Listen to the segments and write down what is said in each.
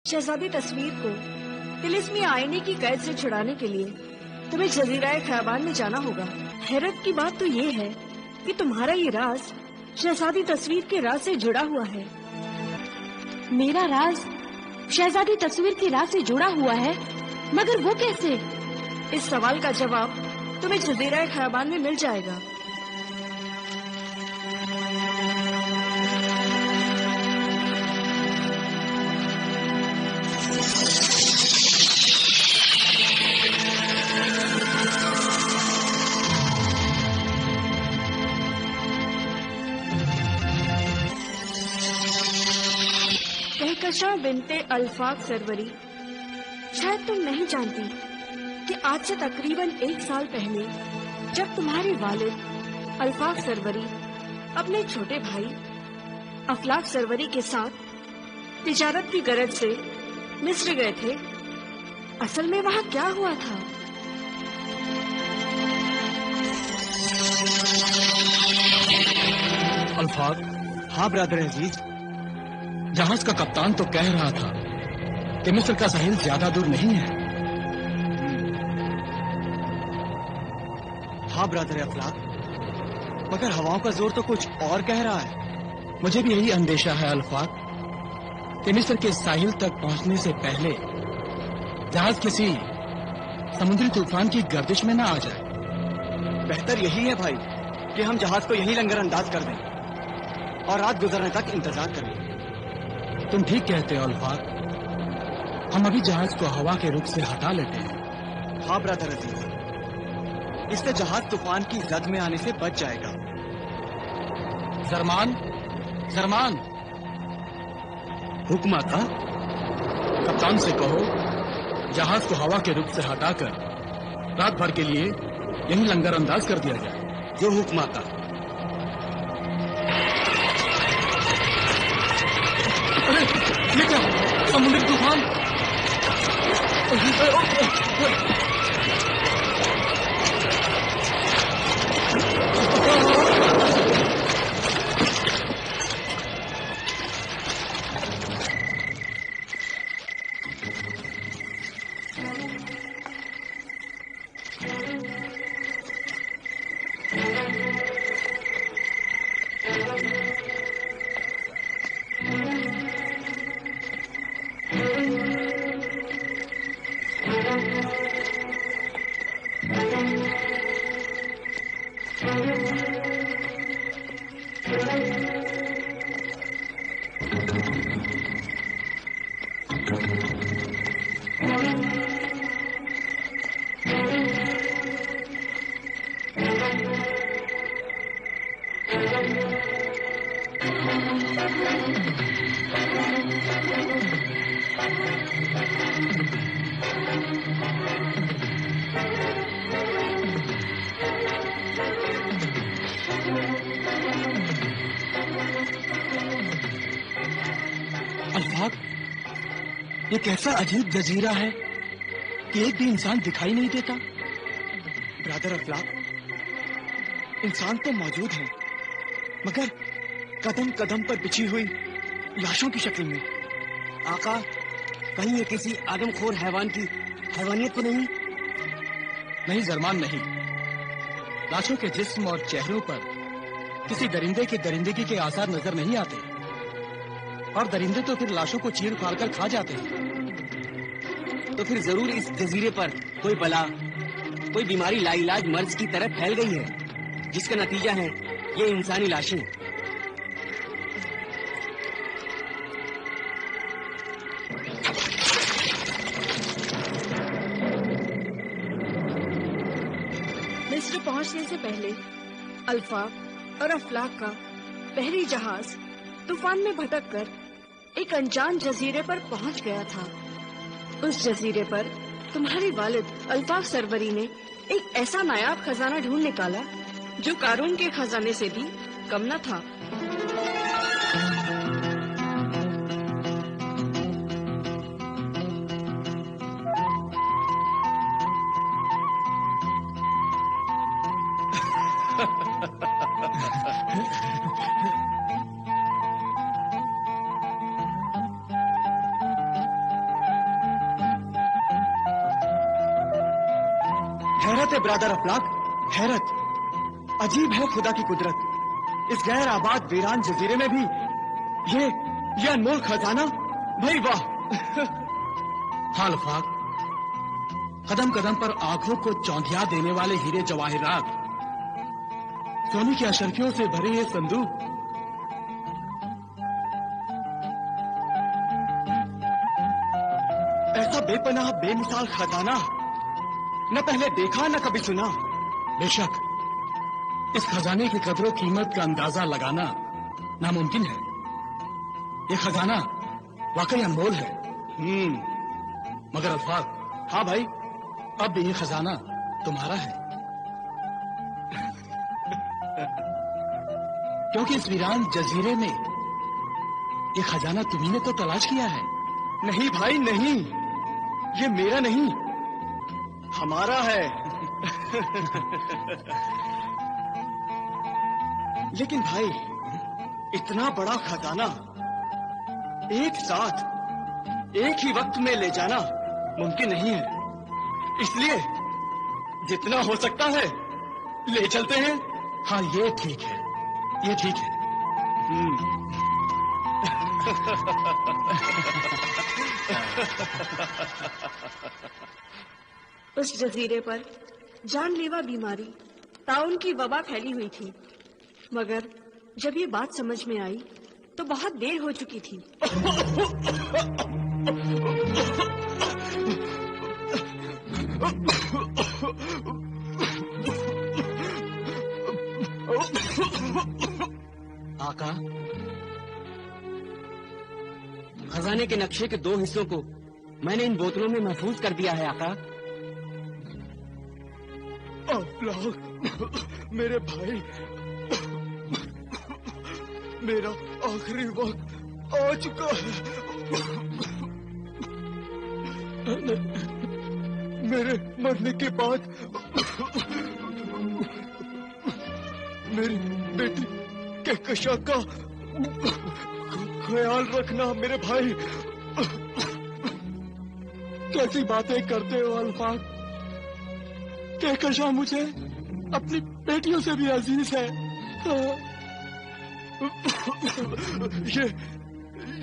शहजादी तस्वीर को तिलिस्मी आईने की कैद से छुड़ाने के लिए तुम्हें जजीरा खैबान में जाना होगा। हैरत की बात तो ये है कि तुम्हारा ये राज शहजादी तस्वीर के राज से जुड़ा हुआ है। मेरा राज शहजादी तस्वीर के राज से जुड़ा हुआ है, मगर वो कैसे? इस सवाल का जवाब तुम्हें जजीरा खैबान में मिल जाएगा। कहकशां बिनते अल्फाक सरवरी, शायद तुम नहीं जानती कि आज से तकरीबन 1 साल पहले जब तुम्हारे वालिद अल्फाक सरवरी अपने छोटे भाई अफलाक सरवरी के साथ तिजारत की गरज से मिस्र गए थे, असल में वहाँ क्या हुआ था? अल्फाक, हाँ ब्रदर अजीज, जहाज का कप्तान तो कह रहा था कि मिस्र का साहिल ज्यादा दूर नहीं है। हाँ ब्रदर अफलाक, मगर हवाओं का जोर तो कुछ और कह रहा है। मुझे भी यही अंदेशा है अल्फाक कि मिस्र के साहिल तक पहुंचने से पहले जहाज किसी समुद्री तूफान की गर्दिश में न आ जाए। बेहतर यही है भाई कि हम जहाज को यहीं लंगर अंदाज कर दें और रात गुजरने तक इंतजार कर लें। तुम ठीक कहते हो अल्फाक, हम अभी जहाज को हवा के रुख से हटा लेते हैं। हाँ ब्रदर अजीज, इससे जहाज तूफान की जद में आने से बच जाएगा। जरमान, जरमान, हुक्म आता। कप्तान से कहो जहाज को हवा के रुख से हटाकर रात भर के लिए यहीं लंगर अंदाज कर दिया जाए। जो हुक्म आता। अरे ये क्या, समुद्री तूफान! अल्फाक, ये कैसा अजीब जजीरा है कि एक भी इंसान दिखाई नहीं देता। ब्रदर अफलाक, इंसान तो मौजूद है, मगर कदम कदम पर बिछी हुई लाशों की शक्ल में। आका, कहीं ये किसी आदमखोर हैवान की हैवानियत तो नहीं? नहीं जरमान, नहीं। लाशों के जिस्म और चेहरों पर किसी दरिंदे की दरिंदगी के आसार नजर नहीं आते, और दरिंदे तो फिर लाशों को चीर फाड़ कर खा जाते हैं। तो फिर जरूर इस जजीरे पर कोई बला, कोई बीमारी लाइलाज मर्ज की तरह फैल गई है, जिसका नतीजा है ये इंसानी लाशें। मिस्र पहुंचने से पहले अल्फाक और अफलाक का बहरी जहाज तूफान में भटक कर एक अनजान जजीरे पर पहुंच गया था। उस जजीरे पर तुम्हारे वालिद अल्फाक सरवरी ने एक ऐसा नायाब खजाना ढूंढ निकाला जो कारून के खजाने से भी कम न था। حیرت ہے برادر افلاک، حیرت. عجیب ہے خدا کی قدرت. اس غیر آباد ویران جزیرے میں بھی یہ انمول خزانہ. بھائی واہ. ہاں الفاق، قدم قدم پر آنکھوں کو چوندھیا دینے والے ہیرے جواہرات، سونے کی اشرفیوں سے بھرے یہ صندوق، ایسا بے پناہ بے مثال خزانہ نہ پہلے دیکھا نہ کبھی سنا. بے شک اس خزانے کی قدر و قیمت کا اندازہ لگانا ناممکن ہے. یہ خزانہ واقعی انمول ہے. مگر الفاق، ہاں بھائی، اب بھی یہ خزانہ تمہارا ہے، کیونکہ اس ویران جزیرے میں یہ خزانہ تمہیں نے تو تلاش کیا ہے. نہیں بھائی نہیں، یہ میرا نہیں، ہمارا ہے. لیکن بھائی اتنا بڑا خزانہ ایک ساتھ ایک ہی وقت میں لے جانا ممکن نہیں ہے. اس لیے جتنا ہو سکتا ہے لے چلتے ہیں. ہاں یہ ٹھیک ہے، یہ ٹھیک ہے. اس جزیرے پر جان لیوا بیماری طاعون کی وبا پھیلی ہوئی تھی، مگر جب یہ بات سمجھ میں آئی تو بہت دیر ہو چکی تھی. آقا، خزانے کے نقشے کے 2 حصوں کو میں نے ان بوتلوں میں محفوظ کر دیا ہے آقا. افلاک میرے بھائی، میرا آخری وقت آ چکا ہے. میرے مرنے کے بعد میری بیٹی کہکشاں کا خیال رکھنا میرے بھائی. کیسی باتیں کرتے ہو الفاق؟ کہکشاں مجھے اپنی بیٹیوں سے بھی عزیز ہے.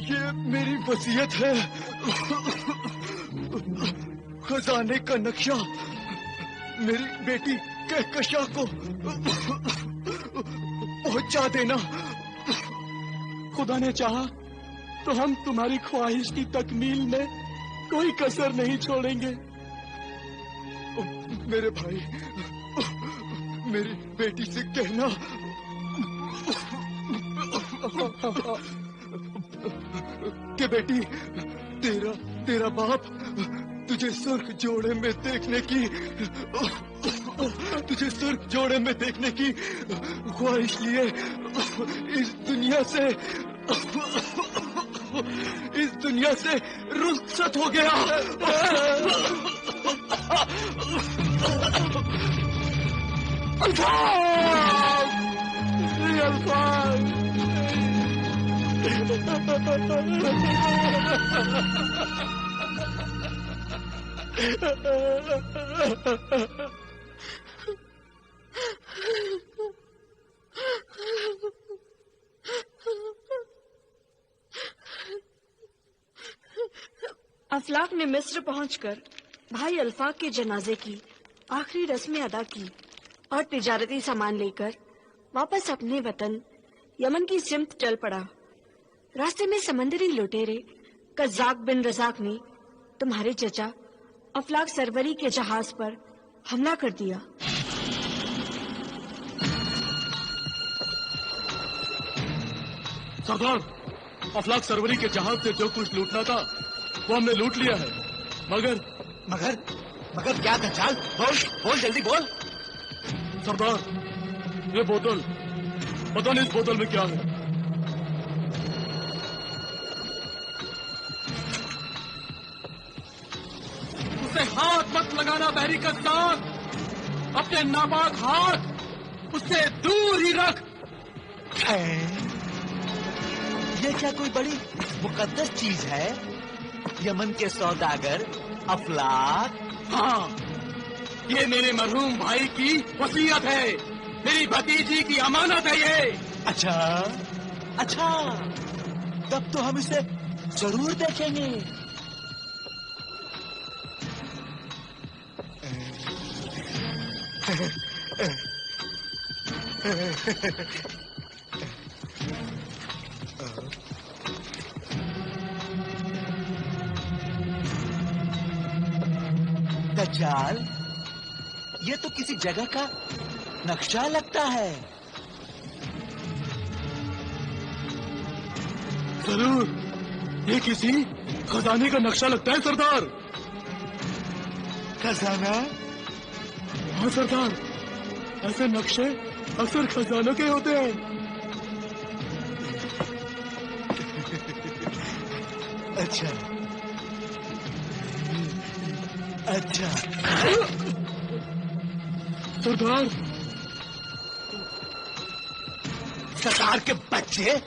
یہ میری وصیت ہے. خزانے کا نقشہ میری بیٹی کہکشاں کو پہنچا دینا. خدا نے چاہا تو ہم تمہاری خواہش کی تکمیل میں کوئی کسر نہیں چھوڑیں گے. میرے بھائی، میری بیٹی سے کہنا کہ بیٹی تیرا باپ تجھے سرخ جوڑے میں دیکھنے کی خواہش لیے اس دنیا سے رخصت ہو گیا. افلاک نے مصر پہنچ کر بھائی الفاق کے جنازے کی آخری رسمیں ادا کی اور تجارتی سامان لے کر واپس اپنے وطن یمن کی سمت چل پڑا. راستے میں سمندری لٹیرے قزاق بن رزاق نے تمہارے چچا افلاک سروری کے جہاز پر حملہ کر دیا. سردار، افلاک سروری کے جہاز سے جو کچھ لوٹنا تھا وہ ہم نے لوٹ لیا ہے. مگر کیا دجال؟ بول جلدی بول. سردار، یہ بوتل، پتہ نہیں اس بوتل میں کیا ہے. اسے ہاتھ مت لگانا بحری کا ساتھ، اپنے ناپاک ہاتھ اس سے دور ہی رکھ. یہ کیا کوئی بڑی مقدس چیز ہے؟ یمن کے سوداگر افلاک؟ ہاں، ये मेरे मरहूम भाई की वसीयत है, मेरी भतीजी की अमानत है ये। अच्छा अच्छा, तब तो हम इसे जरूर देखेंगे। दज्जाल, ये तो किसी जगह का नक्शा लगता है। जरूर, ये किसी खजाने का नक्शा लगता है सरदार। खजाना? हाँ सरदार, ऐसे नक्शे अक्सर खजानों के होते हैं। अच्छा अच्छा। सरदार, सरदार के बच्चे,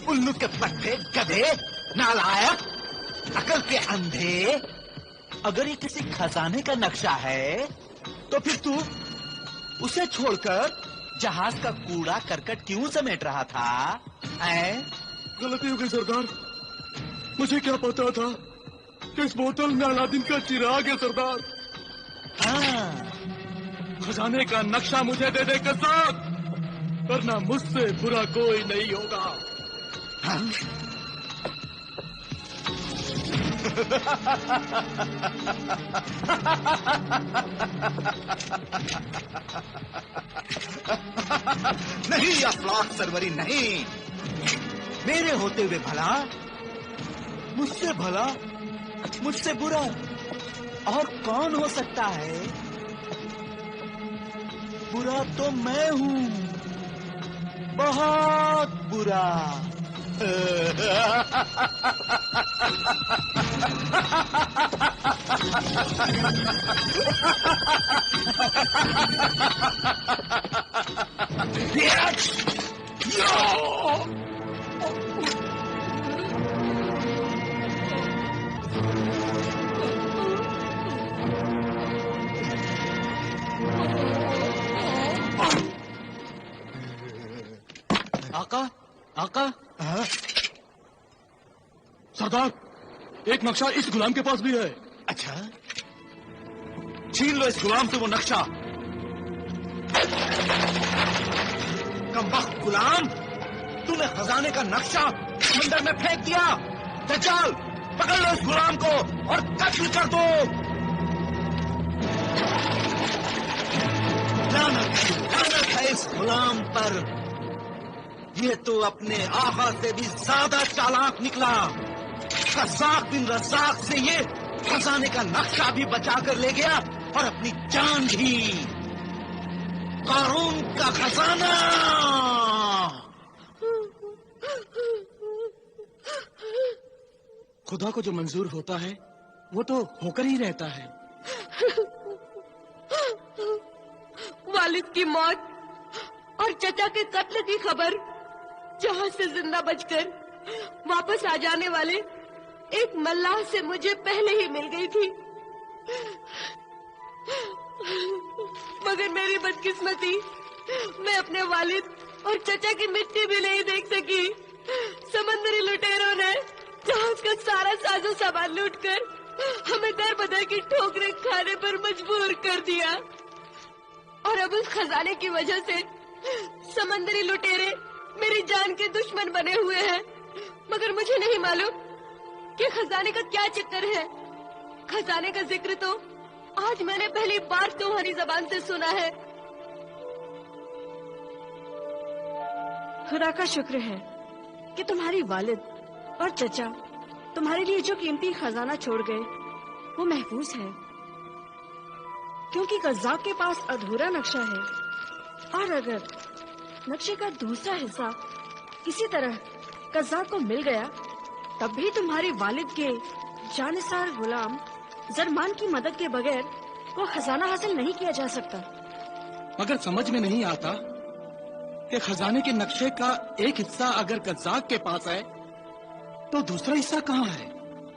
उल्लू के पट्टे, गधे, नालायक, अकल के अंधे, अगर ये किसी खजाने का नक्शा है तो फिर तू उसे छोड़कर जहाज का कूड़ा करकट क्यों समेट रहा था? गलती हो गई सरदार, मुझे क्या पता था कि इस बोतल में अलादीन का चिराग है सरदार। हाँ, खजाने का नक्शा मुझे दे दे कसाब, वरना मुझसे बुरा कोई नहीं होगा। हाँ? नहीं अफलाक सरवरी, नहीं। मेरे होते हुए भला, मुझसे भला, मुझसे बुरा और कौन हो सकता है? बुरा तो मैं हूं, बहुत बुरा। आका, आका। हाँ? सरदार, एक नक्शा इस गुलाम के पास भी है। अच्छा, छीन लो इस गुलाम से वो नक्शा। कमबख्त गुलाम, तूने खजाने का नक्शा समंदर में फेंक दिया। दज्जाल, पकड़ लो इस गुलाम को और कत्ल कर दो। लानत है इस गुलाम पर, ये तो अपने आका से भी ज्यादा चालाक निकला। रज़ाक बिन रज़ाक से ये खजाने का नक्शा भी बचा कर ले गया और अपनी जान भी। कारून का खजाना। खुदा को जो मंजूर होता है वो तो होकर ही रहता है। वालिद की मौत और चचा के कत्ल की खबर जहाज से जिंदा बचकर वापस आ जाने वाले एक मल्लाह से मुझे पहले ही मिल गई थी, मगर मेरी बदकिस्मती, मैं अपने वालिद और चचा की मिट्टी भी नहीं देख सकी। समंदरी लुटेरों ने जहाज का सारा साजो सामान लूटकर हमें दर बदर की ठोकरें खाने पर मजबूर कर दिया, और अब उस खजाने की वजह से समंदरी लुटेरे मेरी जान के दुश्मन बने हुए हैं। मगर मुझे नहीं मालूम कि खजाने का क्या चक्कर है। खजाने का जिक्र तो आज मैंने पहली बार तुम्हारी जबान से सुना है। खुदा का शुक्र है कि तुम्हारी वालिद और चचा तुम्हारे लिए जो कीमती खजाना छोड़ गए वो महफूज है, क्योंकि कज़्ज़ाब के पास अधूरा नक्शा है, और अगर नक्शे का दूसरा हिस्सा किसी तरह कज़्ज़ाब को मिल गया तब भी तुम्हारे वालिद के जानिसार गुलाम जरमान की मदद के बगैर वो खजाना हासिल नहीं किया जा सकता। मगर समझ में नहीं आता कि खजाने के नक्शे का एक हिस्सा अगर कज़्ज़ाब के पास है तो दूसरा हिस्सा कहाँ है?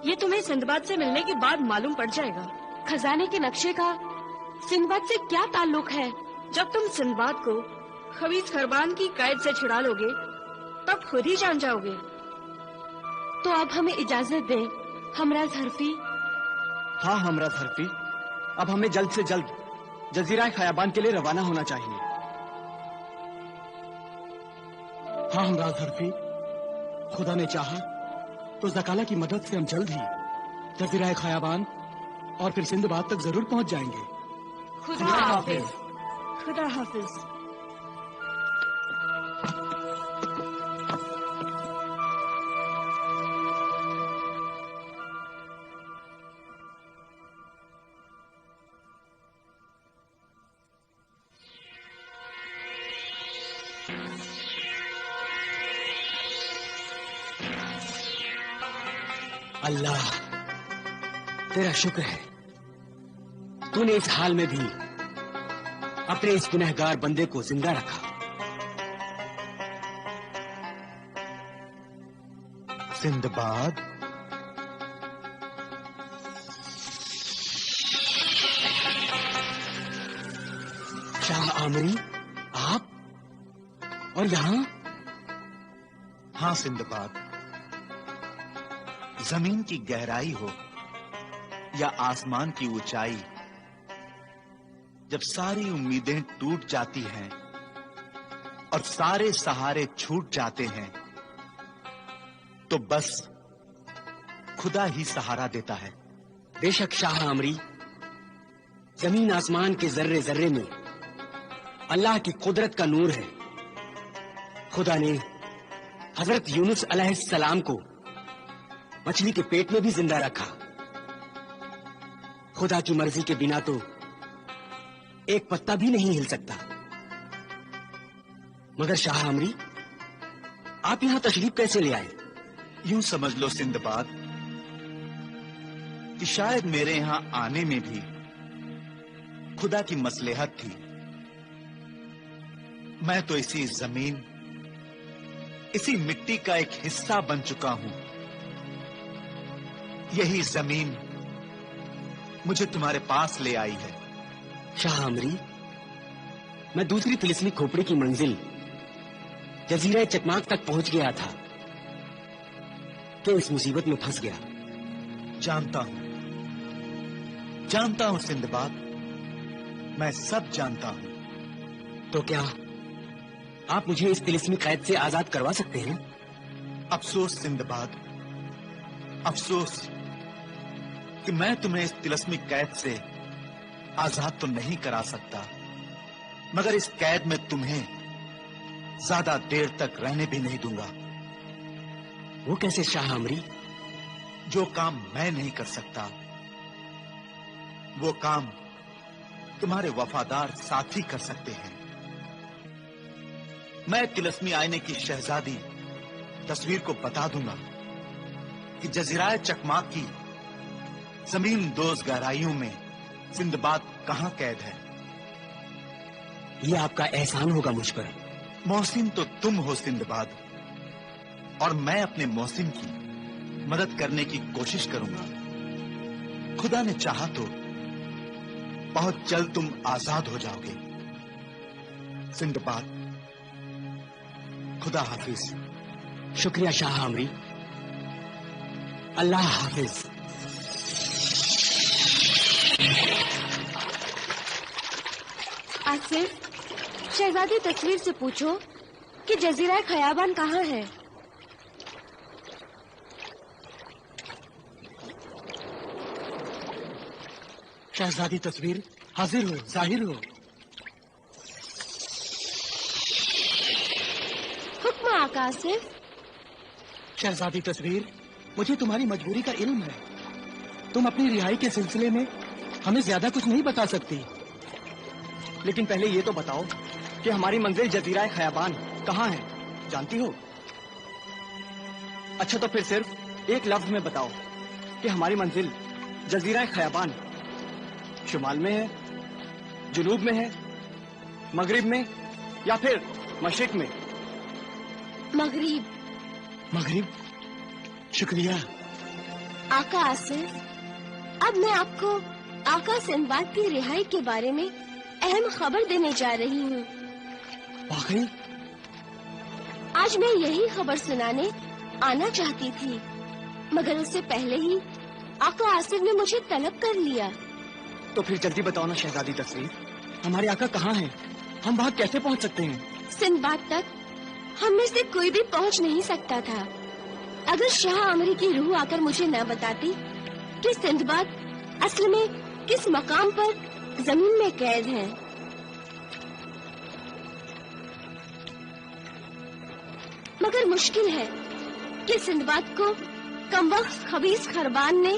ये तुम्हें सिंदबाद से मिलने के बाद मालूम पड़ जाएगा। खजाने के नक्शे का सिंदबाद से क्या ताल्लुक है? जब तुम सिंदबाद को खबीज खरबान की कैद से छुड़ा लोगे तब खुद ही जान जाओगे। तो अब हमें इजाजत दें हमराज हरफी। हाँ हमराज हरफी, अब हमें जल्द से जल्द जजीरा खयाबान के लिए रवाना होना चाहिए। हाँ हमराज हरफी, खुदा ने चाहा तो ज़काला की मदद से हम जल्द ही जजीरा खयाबान और फिर सिंदबाद तक जरूर पहुंच जाएंगे। खुदा हाफिज। खुदा हाफिज। अल्लाह तेरा शुक्र है, तूने इस हाल में भी अपने इस गुनहगार बंदे को जिंदा रखा। सिंदबाद, शाह आमरी, आप और यहाँ? हाँ सिंदबाद, जमीन की गहराई हो या आसमान की ऊंचाई, जब सारी उम्मीदें टूट जाती हैं और सारे सहारे छूट जाते हैं तो बस खुदा ही सहारा देता है। बेशक शाह आमरी, जमीन आसमान के जर्रे जर्रे में अल्लाह की कुदरत का नूर है। खुदा ने हजरत यूनुस अलैहिस्सलाम को मछली के पेट में भी जिंदा रखा। खुदा की मर्जी के बिना तो एक पत्ता भी नहीं हिल सकता। मगर शाह आमरी, आप यहां तशरीफ कैसे ले आए? यूं समझ लो सिंदबाद कि शायद मेरे यहां आने में भी खुदा की मसलहत थी। मैं तो इसी जमीन, इसी मिट्टी का एक हिस्सा बन चुका हूं। यही जमीन मुझे तुम्हारे पास ले आई है। शाह आमरी, मैं दूसरी तिलिस्मी खोपड़ी की मंजिल जजीरा चकमाक तक पहुंच गया था तो इस मुसीबत में फंस गया। जानता हूं सिंदबाद, मैं सब जानता हूं। तो क्या आप मुझे इस तिलिस्मी कैद से आजाद करवा सकते हैं? अफसोस सिंदबाद, अफसोस कि मैं तुम्हें इस तिलिस्मी कैद से आजाद तो नहीं करा सकता, मगर इस कैद में तुम्हें ज्यादा देर तक रहने भी नहीं दूंगा। वो कैसे शाह आमरी? जो काम मैं नहीं कर सकता वो काम तुम्हारे वफादार साथी कर सकते हैं। मैं तिलिस्मी आईने की शहजादी तस्वीर को बता दूंगा कि जजीराए चकमाक की जमीन दोज गहराइयों में सिंदबाद कहां कैद है। ये आपका एहसान होगा मुझ पर। मोहसिन तो तुम हो सिंदबाद, और मैं अपने मोहसिन की मदद करने की कोशिश करूंगा। खुदा ने चाहा तो बहुत जल्द तुम आजाद हो जाओगे। सिंदबाद, खुदा हाफिज। शुक्रिया शाह आमरी, अल्लाह हाफिज। आसिफ, शहजादी तस्वीर से पूछो कि जजीरा खयाबान कहाँ है। शहजादी तस्वीर, हाजिर हो, जाहिर हो। हुक्म आका आसिफ। शहजादी तस्वीर, मुझे तुम्हारी मजबूरी का इल्म है। तुम अपनी रिहाई के सिलसिले में हमें ज्यादा कुछ नहीं बता सकती, लेकिन पहले ये तो बताओ कि हमारी मंजिल जजीरा खयाबान कहाँ है, जानती हो? अच्छा तो फिर सिर्फ एक लफ्ज में बताओ कि हमारी मंजिल जजीरा खयाबान शुमाल में है, जुनूब में है, मगरिब में या फिर मशरिक में? मगरिब। मगरिब, शुक्रिया। आका आसिफ, अब मैं आपको आका सिंदबाद की रिहाई के बारे में अहम खबर देने जा रही हूँ। वाकई? आज मैं यही खबर सुनाने आना चाहती थी, मगर उससे पहले ही आका आसिफ ने मुझे तलब कर लिया। तो फिर जल्दी बताओ ना शहजादी तस्वीर, हमारे आका कहाँ हैं? हम वहाँ कैसे पहुँच सकते हैं? सिंदबाद तक हम में से कोई भी पहुँच नहीं सकता था अगर शाह आमरी की रूह आकर मुझे न बताती कि सिंदबाद असल में किस मकाम पर जमीन में कैद है। मगर मुश्किल है कि सिंदबाद को कमबख्त खबीस खरबान ने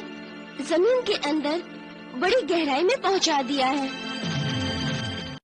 जमीन के अंदर बड़ी गहराई में पहुंचा दिया है।